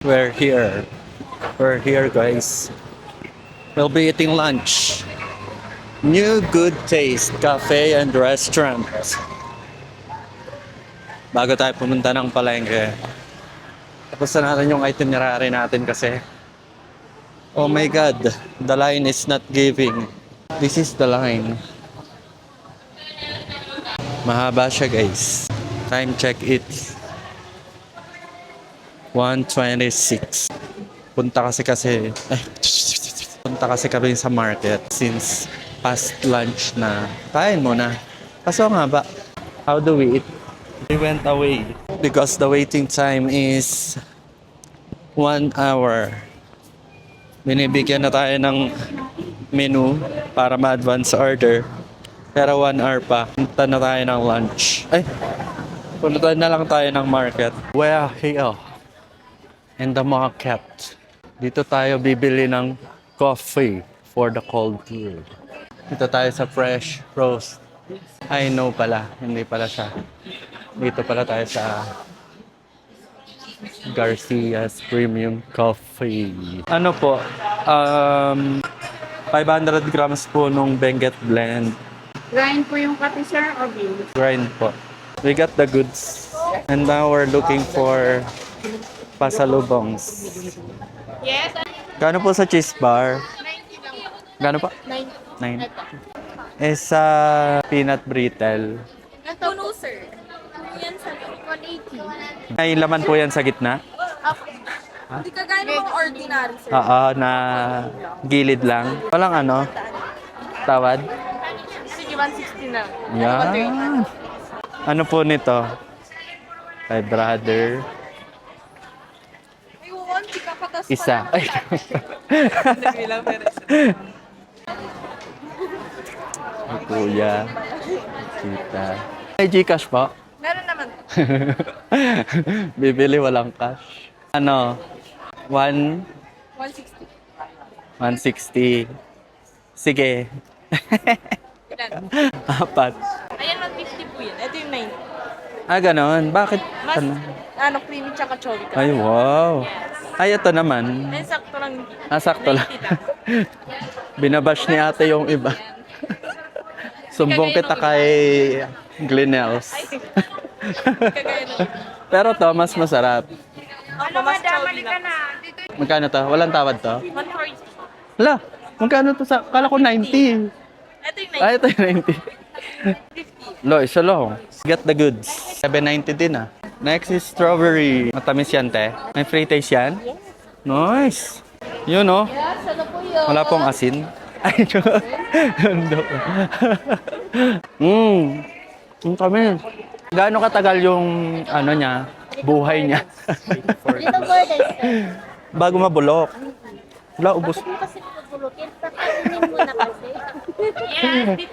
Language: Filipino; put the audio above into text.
We're here. We're here, guys. We'll be eating lunch. New Good Taste Cafe and Restaurant. Bago tayo pumunta ng palengke. Tapos na natin yung itinerary natin kasi. Oh my God, the line is not giving. This is the line. Mahaba siya, guys. Time check it. 1:26. Punta kasi kami sa market since past lunch na. Kain muna. Kaso nga ba, how do we eat? We went away because the waiting time is 1 hour. Binibigyan na tayo ng menu para ma-advance order. Pero 1 hour pa. Punta na tayo ng lunch. Punta na lang tayo ng market. We're here in the market. Dito tayo bibili ng coffee for the cold brew. Dito tayo sa Fresh Roast. I know pala, hindi pala siya. Dito pala tayo sa Garcia's Premium Coffee. Ano po? 500 grams po nung Benguet Blend. Grind po yung kape, sir, or beans? Grind po. We got the goods. And now we're looking for pasalubongs. Yes. Gano po sa cheese bar? 90 lang. Gano pa? 9. 9. Sa peanut brittle. Ito no, sir. Yan sa 180. May laman po yan sa gitna? Hindi ka gaya ng mga ordinary, sir. Oo, na gilid lang. Walang ano? Tawad? Sige, 160 na. Yan. Ano po nito? Kay brother. May 1, ka patas pa. Isa. Ay. Nagbilang pero Ay, kuya. Tita. May Gcash po? meron naman. Bibili walang cash. Ano? 160. 160. Sige. Ilan? 4. Ayan, 150 po yan. Ito yung 90. Ganon. Bakit? Mas, Ano? creamy tsaka chowi ka. Ay, wow. Ay, ito naman. Ay, sakto lang. Sakto lang. 90 lang. Binabash ni ate yung iba. Sumbong kita kay Glenels. Kagaya nun. Pero to, mas masarap. Ano, madamali ka na. Magkano to? Walang tawad to? 140. Hala, magkano to sa... Kala ko 90. Ito yung 90. Ay, ito yung 90. Lo, isa lang. Get the goods. 790 din ah. Next is strawberry. Matamis yan, te. May free taste yan? Nice. Yun, oh. Yes, ano po yun? Wala pong asin. Ay, no. Ang kami. Gaano katagal yung ano niya, buhay niya? Dito border, sir. Bago mabulok. Wala, ubos. Kasi pagbulokin, pakainin mo na kasi. Yes, dito